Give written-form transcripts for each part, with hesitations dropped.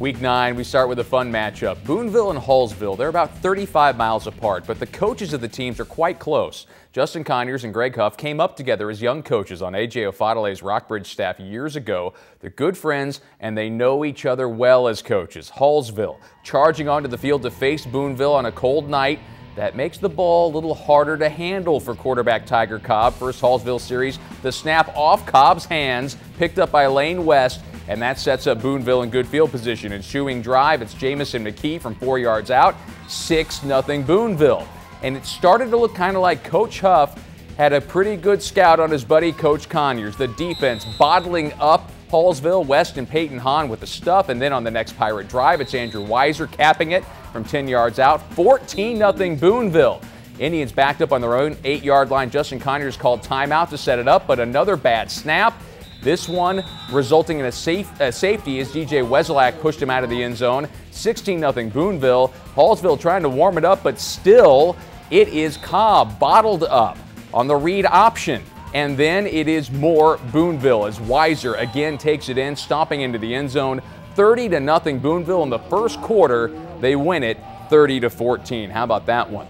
Week 9, we start with a fun matchup. Boonville and Hallsville, they're about 35 miles apart, but the coaches of the teams are quite close. Justin Conyers and Greg Huff came up together as young coaches on A.J. Ofadale's Rockbridge staff years ago. They're good friends, and they know each other well as coaches. Hallsville charging onto the field to face Boonville on a cold night. That makes the ball a little harder to handle for quarterback Tiger Cobb. First Hallsville series, the snap off Cobb's hands, picked up by Lane West, and that sets up Boonville in good field position. Ensuing drive, it's Jamison McKee from 4 yards out, 6-0 Boonville. And it started to look kind of like Coach Huff had a pretty good scout on his buddy Coach Conyers. The defense bottling up Hallsville, West and Peyton Hahn with the stuff, and then on the next Pirate drive, it's Andrew Weiser capping it from 10 yards out, 14-0 Boonville. Indians backed up on their own 8-yard line. Justin Conyers called timeout to set it up, but another bad snap. This one resulting in a safety as DJ Wesolak pushed him out of the end zone. 16-0 Boonville. Hallsville trying to warm it up, but still it is Cobb bottled up on the read option. And then it is more Boonville as Weiser again takes it in, stomping into the end zone. 30-0 Boonville in the first quarter. They win it 30-14. How about that one?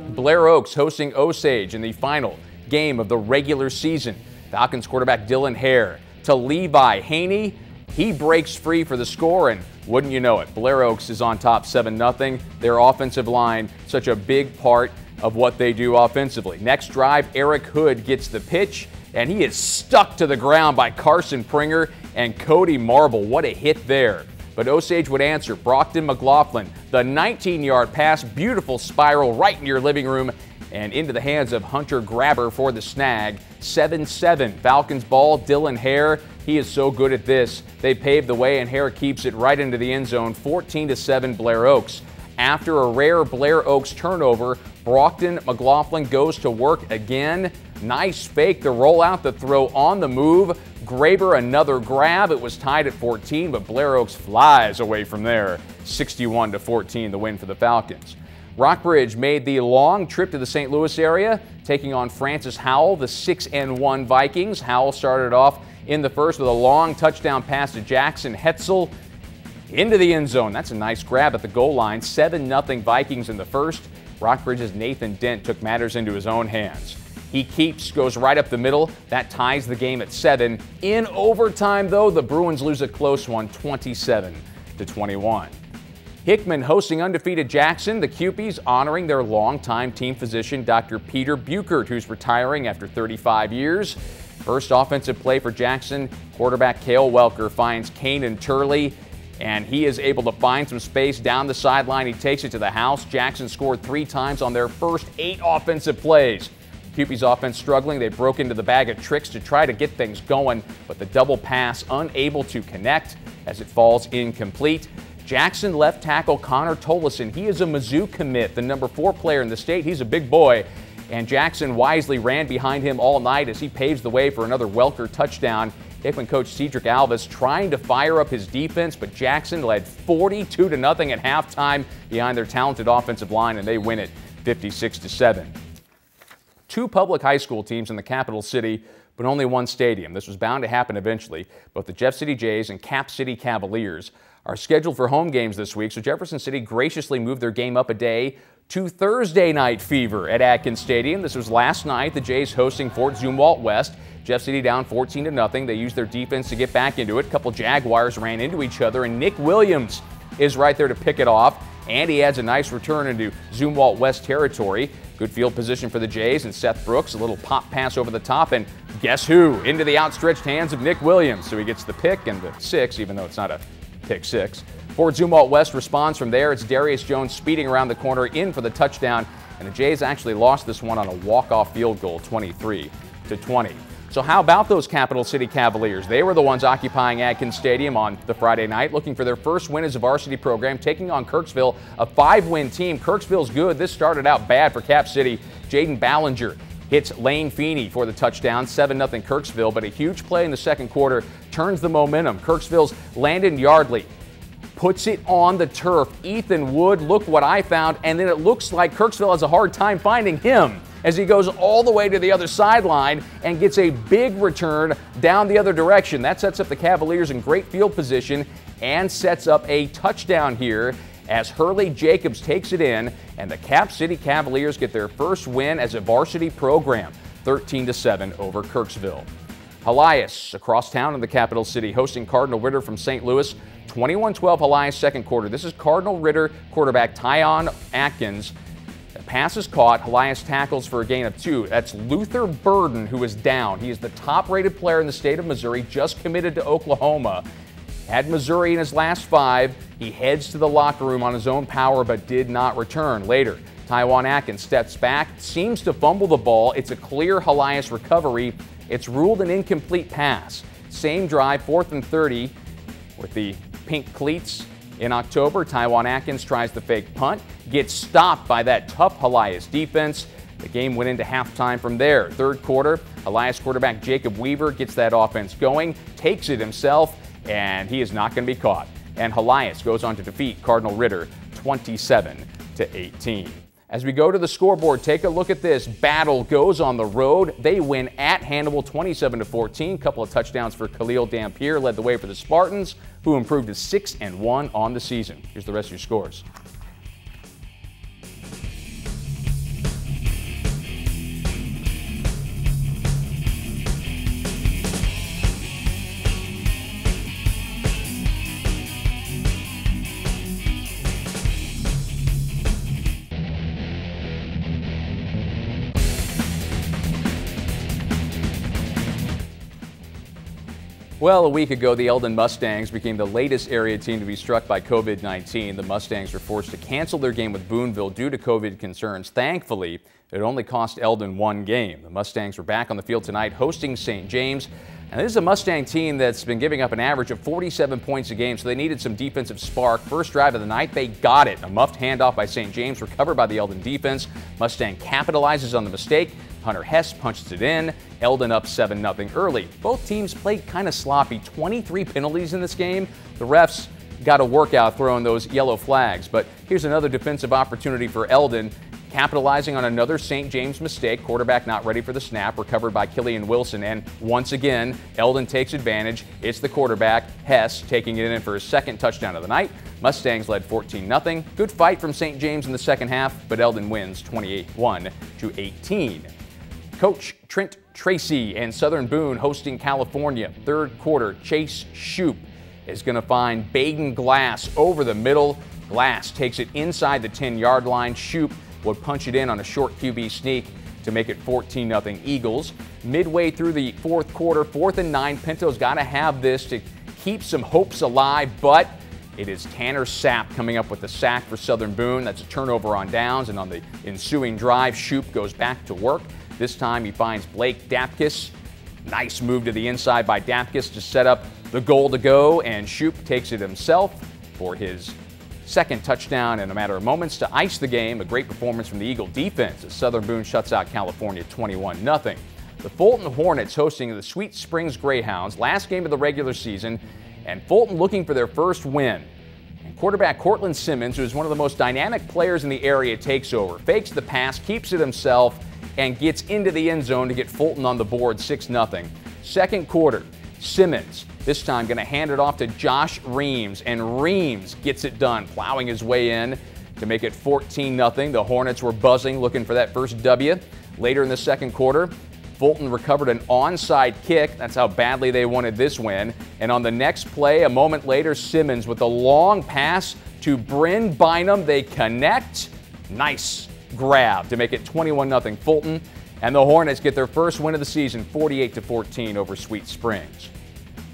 Blair Oaks hosting Osage in the final game of the regular season. Falcons quarterback Dylan Hare to Levi Haney. He breaks free for the score, and wouldn't you know it, Blair Oaks is on top 7-0. Their offensive line, such a big part of what they do offensively. Next drive, Eric Hood gets the pitch, and he is stuck to the ground by Carson Pringer and Cody Marble. What a hit there. But Osage would answer. Brockton McLaughlin, the 19-yard pass, beautiful spiral right in your living room and into the hands of Hunter Grabber for the snag. 7-7 Falcons ball. Dylan Hare, he is so good at this. They pave the way, and Hare keeps it right into the end zone. 14-7 Blair Oaks. After a rare Blair Oaks turnover, Brockton McLaughlin goes to work again. Nice fake, the rollout, the throw on the move. Graber another grab. It was tied at 14, but Blair Oaks flies away from there. 61-14 the win for the Falcons. Rockbridge made the long trip to the St. Louis area, taking on Francis Howell, the 6-1 Vikings. Howell started off in the first with a long touchdown pass to Jackson Hetzel into the end zone. That's a nice grab at the goal line. 7-0 Vikings in the first. Rockbridge's Nathan Dent took matters into his own hands. He goes right up the middle. That ties the game at 7. In overtime, though, the Bruins lose a close one, 27-21. Hickman hosting undefeated Jackson. The Cupies honoring their longtime team physician, Dr. Peter Buchert, who's retiring after 35 years. First offensive play for Jackson. Quarterback Cale Welker finds Kanan Turley, and he is able to find some space down the sideline. He takes it to the house. Jackson scored 3 times on their first 8 offensive plays. Cupies offense struggling. They broke into the bag of tricks to try to get things going, but the double pass unable to connect as it falls incomplete. Jackson left tackle Connor Tolleson. He is a Mizzou commit, the number 4 player in the state. He's a big boy, and Jackson wisely ran behind him all night as he paves the way for another Welker touchdown. Hickman coach Cedric Alvis trying to fire up his defense, but Jackson led 42-0 at halftime behind their talented offensive line, and they win it 56-7. 2 public high school teams in the capital city, but only one stadium. This was bound to happen eventually. Both the Jeff City Jays and Cap City Cavaliers are scheduled for home games this week, so Jefferson City graciously moved their game up a day to Thursday Night Fever at Atkins Stadium. This was last night. The Jays hosting Fort Zumwalt West. Jeff City down 14-0. They used their defense to get back into it. A couple Jaguars ran into each other, and Nick Williams is right there to pick it off. And he adds a nice return into Zumwalt West territory. Good field position for the Jays, and Seth Brooks, a little pop pass over the top, and guess who? Into the outstretched hands of Nick Williams. So he gets the pick and the 6, even though it's not a pick 6. Fort Zumwalt West responds from there. It's Darius Jones speeding around the corner in for the touchdown, and the Jays actually lost this one on a walk-off field goal, 23-20. So how about those Capital City Cavaliers? They were the ones occupying Atkins Stadium on the Friday night, looking for their first win as a varsity program, taking on Kirksville, a 5-win team. Kirksville's good. This started out bad for Cap City. Jaden Ballinger hits Lane Feeney for the touchdown, 7-0 Kirksville, but a huge play in the second quarter turns the momentum. Kirksville's Landon Yardley puts it on the turf. Ethan Wood, look what I found, and then it looks like Kirksville has a hard time finding him as he goes all the way to the other sideline and gets a big return down the other direction. That sets up the Cavaliers in great field position, and sets up a touchdown here as Hurley Jacobs takes it in, and the Cap City Cavaliers get their first win as a varsity program, 13-7 over Kirksville. Helias across town in the capital city hosting Cardinal Ritter from St. Louis. 21-12 Helias second quarter. This is Cardinal Ritter quarterback Tyon Atkins. The pass is caught. Helias tackles for a gain of 2. That's Luther Burden, who is down. He is the top-rated player in the state of Missouri, just committed to Oklahoma. Had Missouri in his last 5. He heads to the locker room on his own power but did not return. Later, Tyon Atkins steps back, seems to fumble the ball. It's a clear Helias recovery. It's ruled an incomplete pass. Same drive, 4th and 30 with the pink cleats. In October, Tyon Atkins tries the fake punt, gets stopped by that tough Helias defense. The game went into halftime from there. Third quarter, Helias quarterback Jacob Weaver gets that offense going, takes it himself, and he is not going to be caught. And Helias goes on to defeat Cardinal Ritter 27-18. As we go to the scoreboard, take a look at this. Battle goes on the road. They win at Hannibal 27-14. Couple of touchdowns for Khalil Dampier led the way for the Spartans, who improved to 6-1 on the season. Here's the rest of your scores. Well, a week ago, the Eldon Mustangs became the latest area team to be struck by COVID-19. The Mustangs were forced to cancel their game with Boonville due to COVID concerns. Thankfully, it only cost Eldon 1 game. The Mustangs were back on the field tonight hosting St. James. And this is a Mustang team that's been giving up an average of 47 points a game, so they needed some defensive spark. First drive of the night, they got it. A muffed handoff by St. James, recovered by the Eldon defense. Mustang capitalizes on the mistake. Hunter Hess punches it in. Eldon up 7-0 early. Both teams played kind of sloppy. 23 penalties in this game. The refs got a workout throwing those yellow flags. But here's another defensive opportunity for Eldon, capitalizing on another St. James mistake. Quarterback not ready for the snap, recovered by Killian Wilson. And once again, Eldon takes advantage. It's the quarterback, Hess, taking it in for his second touchdown of the night. Mustangs led 14-0. Good fight from St. James in the second half, but Eldon wins 28-18. Coach Trent Tracy and Southern Boone hosting California. Third quarter, Chase Shoup is going to find Baden Glass over the middle. Glass takes it inside the 10-yard line. Shoup would punch it in on a short QB sneak to make it 14-0 Eagles. Midway through the fourth quarter, 4th and 9, Pinto's got to have this to keep some hopes alive, but it is Tanner Sapp coming up with the sack for Southern Boone. That's a turnover on downs, and on the ensuing drive, Shoup goes back to work. This time he finds Blake Dapkus. Nice move to the inside by Dapkus to set up the goal to go, and Shoup takes it himself for his second touchdown in a matter of moments to ice the game. A great performance from the Eagle defense as Southern Boone shuts out California 21-0. The Fulton Hornets hosting the Sweet Springs Greyhounds, last game of the regular season, and Fulton looking for their first win. And quarterback Cortland Simmons, who is one of the most dynamic players in the area, takes over, fakes the pass, keeps it himself, and gets into the end zone to get Fulton on the board 6-0. Second quarter, Simmons this time going to hand it off to Josh Reams, and Reams gets it done, plowing his way in to make it 14-0. The Hornets were buzzing, looking for that first W. Later in the second quarter, Fulton recovered an onside kick. That's how badly they wanted this win. And on the next play, a moment later, Simmons with a long pass to Bryn Bynum. They connect. Nice grab to make it 21-0 Fulton. And the Hornets get their first win of the season, 48-14 over Sweet Springs.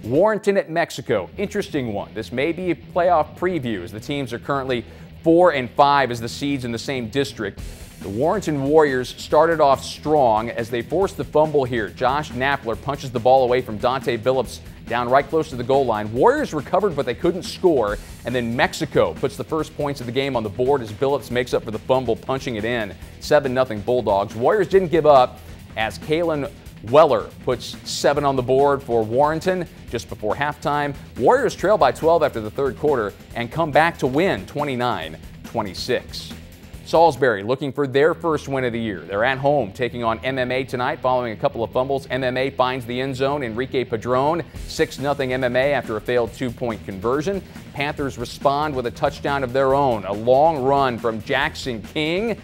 Warrenton at Mexico, interesting one. This may be a playoff preview as the teams are currently 4-5 as the seeds in the same district. The Warrenton Warriors started off strong as they forced the fumble here. Josh Knappler punches the ball away from Dante Billups down right close to the goal line. Warriors recovered, but they couldn't score. And then Mexico puts the first points of the game on the board as Billups makes up for the fumble, punching it in. 7-0 Bulldogs. Warriors didn't give up as Kalen Weller puts 7 on the board for Warrenton just before halftime. Warriors trail by 12 after the third quarter and come back to win 29-26. Salisbury looking for their first win of the year. They're at home taking on MMA tonight following a couple of fumbles. MMA finds the end zone. Enrique Padron, 6-0 MMA after a failed 2-point conversion. Panthers respond with a touchdown of their own, a long run from Jackson King.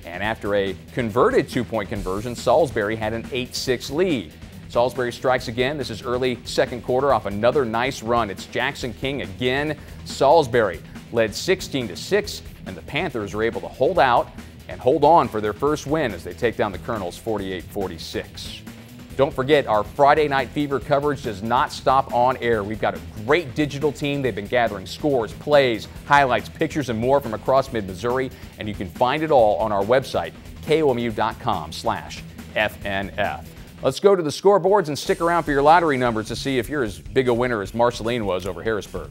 And after a converted 2-point conversion, Salisbury had an 8-6 lead. Salisbury strikes again. This is early second quarter off another nice run. It's Jackson King again. Salisbury led 16-6, and the Panthers are able to hold out and hold on for their first win as they take down the Colonels 48-46. Don't forget, our Friday Night Fever coverage does not stop on air. We've got a great digital team. They've been gathering scores, plays, highlights, pictures, and more from across mid-Missouri, and you can find it all on our website, komu.com/FNF. Let's go to the scoreboards and stick around for your lottery numbers to see if you're as big a winner as Marceline was over Harrisburg.